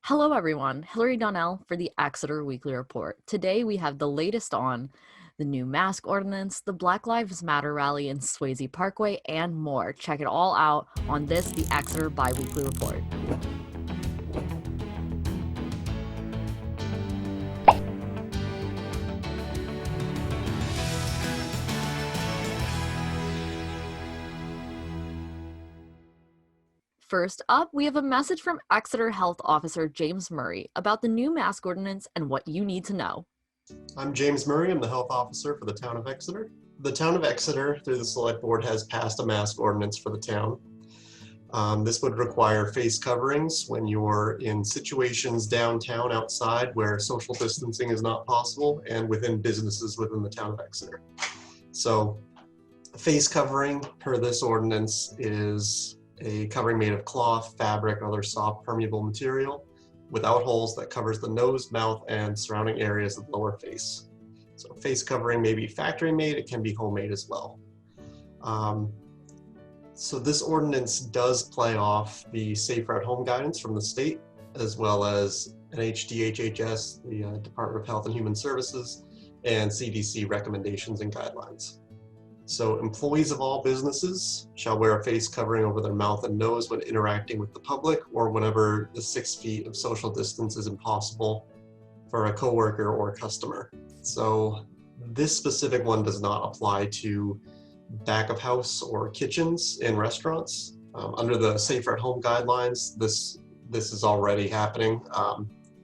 Hello, everyone. Hillary Donnell for the Exeter Weekly Report. Today, we have the latest on the new mask ordinance, the Black Lives Matter rally in Swayze Parkway, and more. Check it all out on this, the Exeter Bi-Weekly Report. First up, we have a message from Exeter Health Officer James Murray about the new mask ordinance and what you need to know. I'm James Murray. I'm the health officer for the town of Exeter. The town of Exeter, through the select board, has passed a mask ordinance for the town. This would require face coverings when you're in situations downtown outside where social distancing is not possible and within businesses within the town of Exeter. So face covering per this ordinance is a covering made of cloth, fabric, or other soft permeable material without holes that covers the nose, mouth, and surrounding areas of the lower face. So face covering may be factory made, it can be homemade as well. So this ordinance does play off the Safer at Home guidance from the state, as well as NHDHHS, the Department of Health and Human Services, and CDC recommendations and guidelines. So employees of all businesses shall wear a face covering over their mouth and nose when interacting with the public or whenever the 6 feet of social distance is impossible for a coworker or customer. So this specific one does not apply to back of house or kitchens in restaurants. Under the Safer at Home guidelines, this is already happening.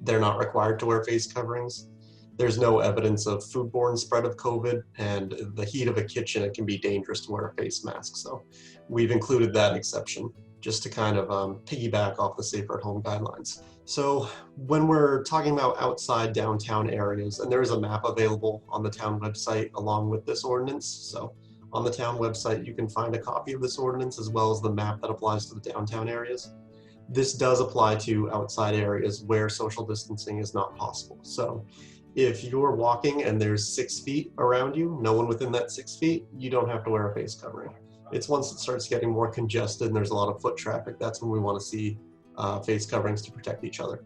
They're not required to wear face coverings. There's no evidence of foodborne spread of COVID, and the heat of a kitchen, it can be dangerous to wear a face mask. So we've included that exception just to kind of piggyback off the Safer at Home guidelines. So when we're talking about outside downtown areas, and there is a map available on the town website along with this ordinance. So on the town website, you can find a copy of this ordinance as well as the map that applies to the downtown areas. This does apply to outside areas where social distancing is not possible. So if you're walking and there's 6 feet around you, no one within that 6 feet, you don't have to wear a face covering. It's once it starts getting more congested and there's a lot of foot traffic, that's when we want to see face coverings to protect each other.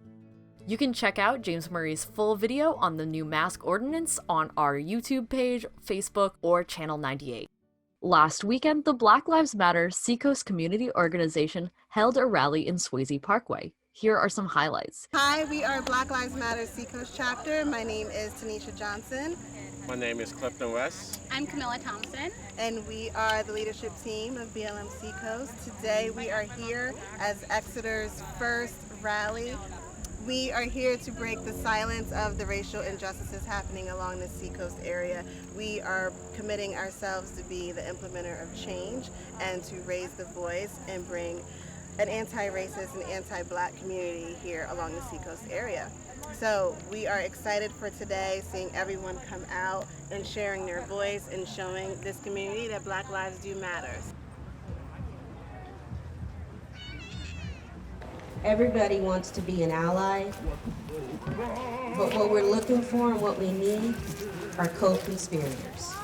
You can check out James Murray's full video on the new mask ordinance on our YouTube page, Facebook, or Channel 98. Last weekend, the Black Lives Matter Seacoast community organization held a rally in Swayze Parkway. Here are some highlights. Hi, we are Black Lives Matter Seacoast chapter. My name is Tanisha Johnson. My name is Clifton West. I'm Camilla Thompson. And we are the leadership team of BLM Seacoast. Today we are here as Exeter's first rally. We are here to break the silence of the racial injustices happening along the Seacoast area. We are committing ourselves to be the implementer of change and to raise the voice and bring an anti-racist and anti-Black community here along the Seacoast area. So we are excited for today, seeing everyone come out and sharing their voice and showing this community that Black lives do matter. Everybody wants to be an ally, but what we're looking for and what we need are co-conspirators.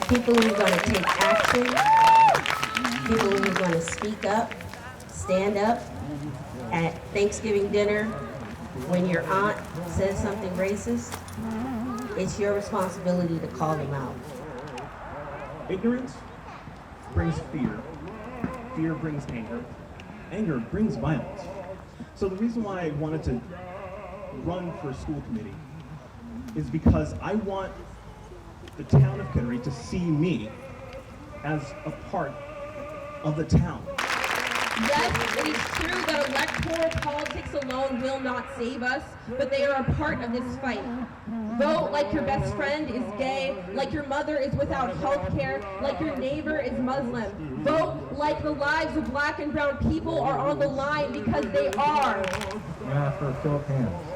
People who are going to take action, people who are going to speak up, stand up at Thanksgiving dinner when your aunt says something racist. It's your responsibility to call them out. Ignorance brings fear. Fear brings anger. Anger brings violence. So the reason why I wanted to run for school committee is because I want the town of Kittery to see me as a part of the town. Yes, it is true that electoral politics alone will not save us, but they are a part of this fight. Vote like your best friend is gay, like your mother is without health care, like your neighbor is Muslim. Vote like the lives of Black and brown people are on the line, because they are. Yeah, for a show of hands.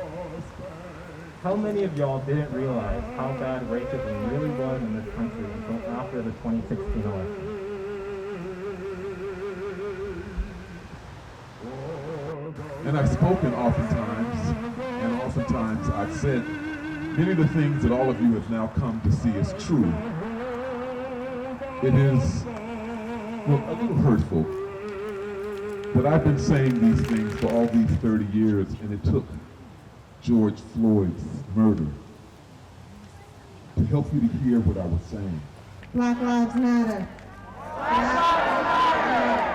How many of y'all didn't realize how bad racism really was in this country until after the 2016 election? And I've spoken oftentimes, and oftentimes I've said many of the things that all of you have now come to see as true. It is, well, a little hurtful But I've been saying these things for all these 30 years, and it took George Floyd's murder to help you to hear what I was saying. Black Lives Matter. Black Lives Matter.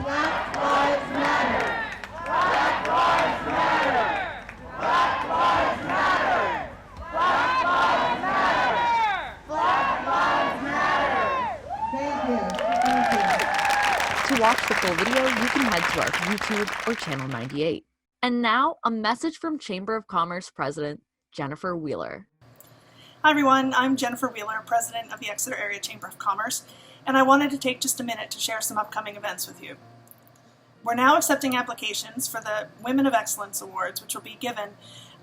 Black Lives Matter. Black Lives Matter. Black Lives Matter. Black Lives Matter. Black Lives Matter. Thank you. Thank you. To watch the full video, you can head to our YouTube or Channel 98. And now, a message from Chamber of Commerce President Jennifer Wheeler. Hi everyone, I'm Jennifer Wheeler, President of the Exeter Area Chamber of Commerce, and I wanted to take just a minute to share some upcoming events with you. We're now accepting applications for the Women of Excellence Awards, which will be given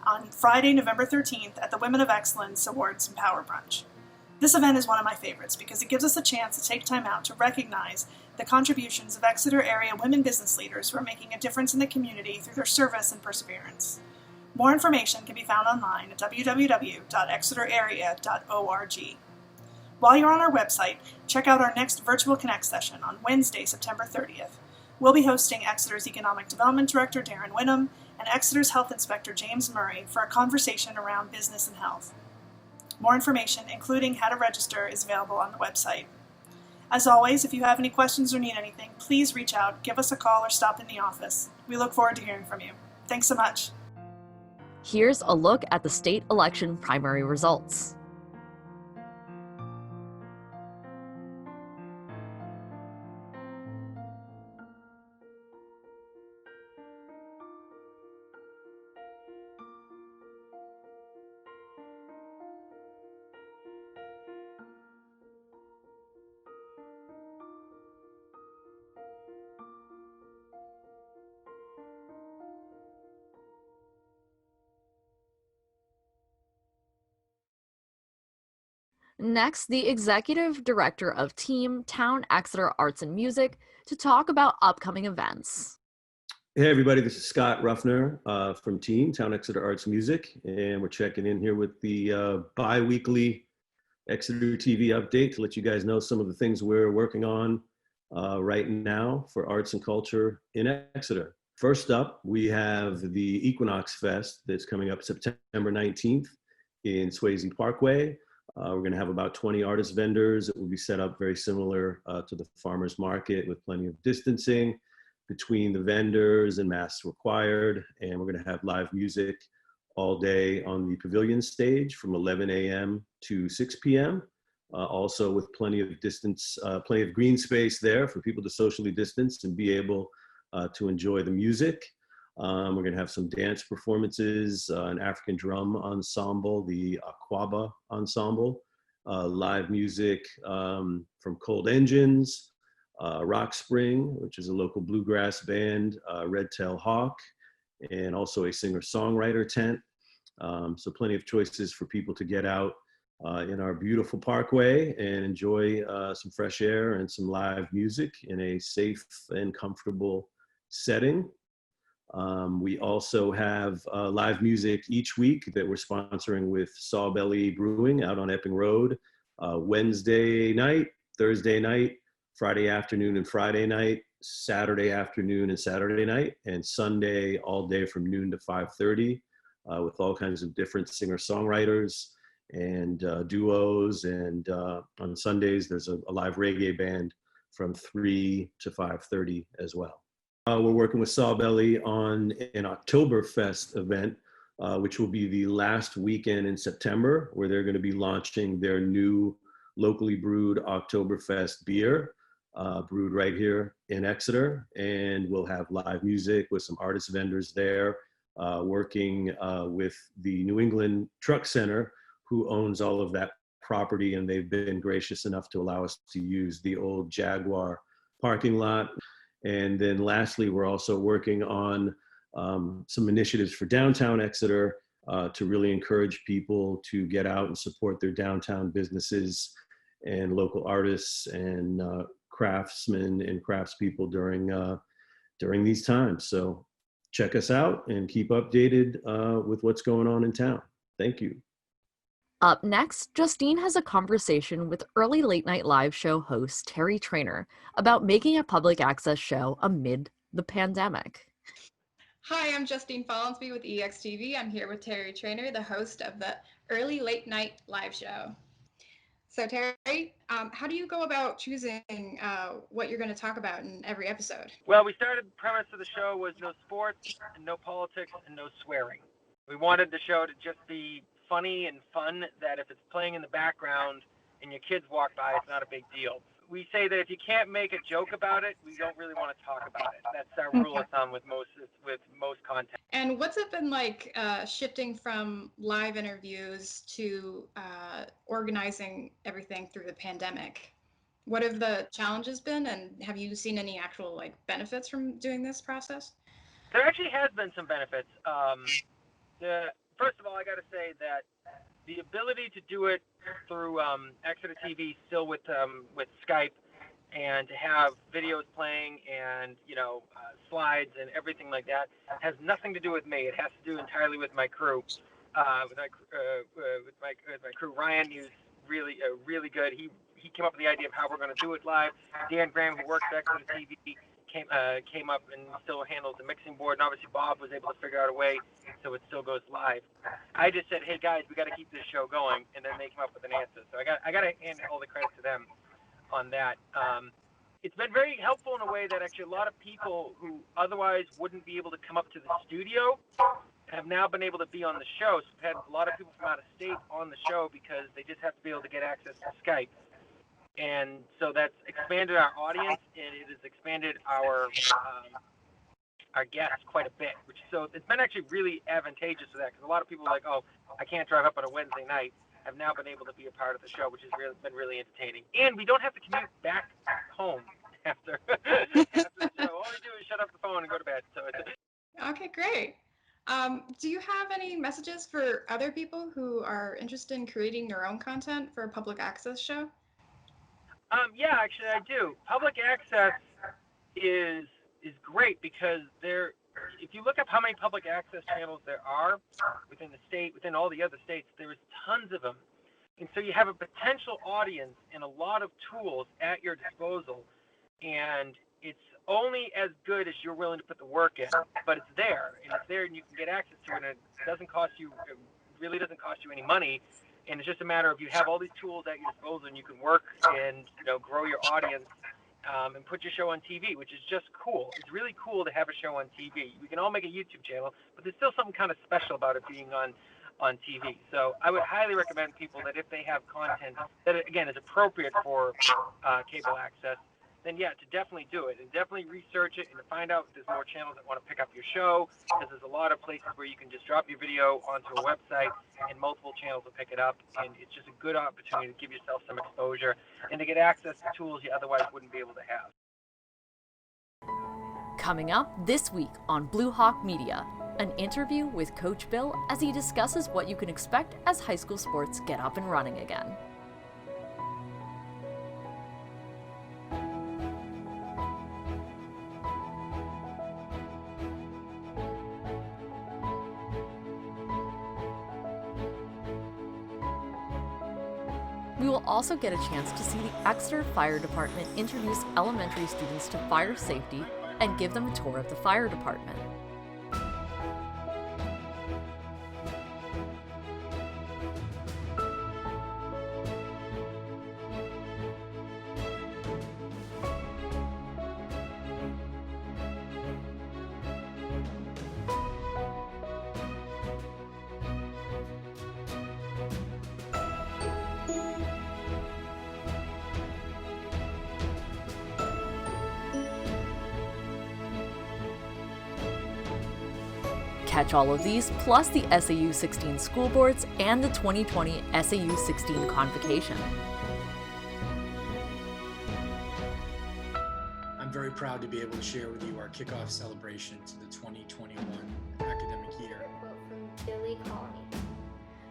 on Friday, November 13th at the Women of Excellence Awards and Power Brunch. This event is one of my favorites because it gives us a chance to take time out to recognize the contributions of Exeter area women business leaders who are making a difference in the community through their service and perseverance. More information can be found online at www.exeterarea.org. While you're on our website, check out our next Virtual Connect session on Wednesday, September 30th. We'll be hosting Exeter's Economic Development Director, Darren Wynnum, and Exeter's Health Inspector, James Murray, for a conversation around business and health. More information, including how to register, is available on the website. As always, if you have any questions or need anything, please reach out, give us a call, or stop in the office. We look forward to hearing from you. Thanks so much. Here's a look at the state election primary results. Next, the Executive Director of Team Town Exeter Arts and Music to talk about upcoming events. Hey everybody, this is Scott Ruffner from Team Town Exeter Arts Music, and we're checking in here with the bi-weekly Exeter TV update to let you guys know some of the things we're working on right now for arts and culture in Exeter. First up, we have the Equinox Fest that's coming up September 19th in Swayze Parkway. We're going to have about 20 artist vendors. It will be set up very similar to the farmers market with plenty of distancing between the vendors and masks required. And we're going to have live music all day on the pavilion stage from 11 a.m. to 6 p.m. Also with plenty of distance, plenty of green space there for people to socially distance and be able to enjoy the music. We're going to have some dance performances, an African drum ensemble, the Aquaba Ensemble, live music from Cold Engines, Rock Spring, which is a local bluegrass band, Red Tail Hawk, and also a singer-songwriter tent. So plenty of choices for people to get out in our beautiful parkway and enjoy some fresh air and some live music in a safe and comfortable setting. We also have live music each week that we're sponsoring with Sawbelly Brewing out on Epping Road, Wednesday night, Thursday night, Friday afternoon and Friday night, Saturday afternoon and Saturday night, and Sunday all day from noon to 5:30 with all kinds of different singer-songwriters and duos. And on Sundays, there's a live reggae band from 3 to 5:30 as well. We're working with Sawbelly on an Oktoberfest event, which will be the last weekend in September, where they're going to be launching their new locally brewed Oktoberfest beer, brewed right here in Exeter. And we'll have live music with some artist vendors there, working with the New England Truck Center, who owns all of that property, and they've been gracious enough to allow us to use the old Jaguar parking lot. And then lastly, we're also working on some initiatives for downtown Exeter to really encourage people to get out and support their downtown businesses and local artists and craftsmen and craftspeople during these times. So check us out and keep updated with what's going on in town. Thank you. Up next, Justine has a conversation with early late night live show host Terry Trainer about making a public access show amid the pandemic. Hi, I'm Justine Follansby with EXTV. I'm here with Terry Trainer, the host of the Early Late Night Live Show. So Terry, how do you go about choosing what you're going to talk about in every episode? Well, we started, the premise of the show was no sports and no politics and no swearing. We wanted the show to just be funny and fun, that if it's playing in the background and your kids walk by, it's not a big deal. We say that if you can't make a joke about it, we don't really want to talk about it. That's our rule of thumb with most content. And what's it been like shifting from live interviews to organizing everything through the pandemic? What have the challenges been, and have you seen any actual benefits from doing this process? There actually has been some benefits. First of all, I got to say that the ability to do it through Exeter TV, still with Skype, and to have videos playing and slides and everything like that, has nothing to do with me. It has to do entirely with my crew. With my crew, Ryan, who's really good. He came up with the idea of how we're going to do it live. Dan Graham, who works at Exeter TV, came up and still handles the mixing board, and obviously Bob was able to figure out a way so it still goes live. I just said, hey guys, we got to keep this show going, and then they came up with an answer. So I got to hand all the credit to them on that. It's been very helpful in a way that actually a lot of people who otherwise wouldn't be able to come up to the studio have now been able to be on the show. So we've had a lot of people from out of state on the show because they just have to be able to get access to Skype. And so that's expanded our audience, and it has expanded our guests quite a bit. So it's been actually really advantageous for that, because a lot of people are like, oh, I can't drive up on a Wednesday night, have now been able to be a part of the show, which has been really entertaining. And we don't have to commute back home after the show. All we do is shut off the phone and go to bed. So Okay, great. Do you have any messages for other people who are interested in creating their own content for a public access show? Yeah, actually I do. Public access is great because if you look up how many public access channels there are within the state, within all the other states, there's tons of them. And so you have a potential audience and a lot of tools at your disposal, and it's only as good as you're willing to put the work in, but it's there, and you can get access to it, and it really doesn't cost you any money. And it's just a matter of, you have all these tools at your disposal, and you can work and grow your audience and put your show on TV, which is just cool. It's really cool to have a show on TV. We can all make a YouTube channel, but there's still something kind of special about it being on TV. So I would highly recommend people that if they have content that, again, is appropriate for cable access, then yeah, to definitely do it, and definitely research it, and to find out if there's more channels that want to pick up your show, because there's a lot of places where you can just drop your video onto a website and multiple channels will pick it up, and it's just a good opportunity to give yourself some exposure and to get access to tools you otherwise wouldn't be able to have. Coming up this week on Blue Hawk Media, an interview with Coach Bill as he discusses what you can expect as high school sports get up and running again. We will also get a chance to see the Exeter Fire Department introduce elementary students to fire safety and give them a tour of the fire department. Catch all of these, plus the SAU 16 school boards and the 2020 SAU 16 convocation. I'm very proud to be able to share with you our kickoff celebration to the 2021 academic year. A quote from Billy Colony.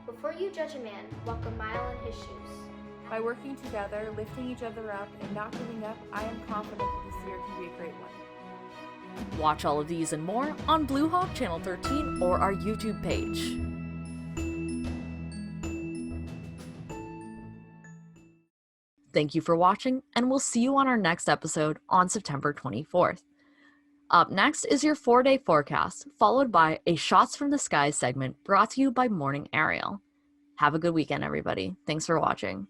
Before you judge a man, walk a mile in his shoes. By working together, lifting each other up, and not giving up, I am confident that this year can be a great one. Watch all of these and more on Blue Hawk Channel 13 or our YouTube page. Thank you for watching, and we'll see you on our next episode on September 24th. Up next is your 4-day forecast, followed by a Shots from the Skies segment brought to you by Morning Ariel. Have a good weekend, everybody. Thanks for watching.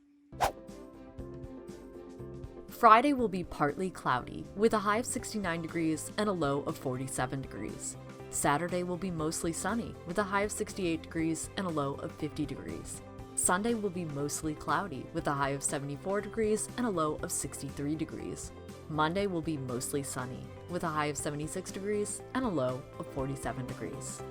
Friday will be partly cloudy, with a high of 69 degrees and a low of 47 degrees. Saturday will be mostly sunny, with a high of 68 degrees and a low of 50 degrees. Sunday will be mostly cloudy, with a high of 74 degrees and a low of 63 degrees. Monday will be mostly sunny, with a high of 76 degrees and a low of 47 degrees.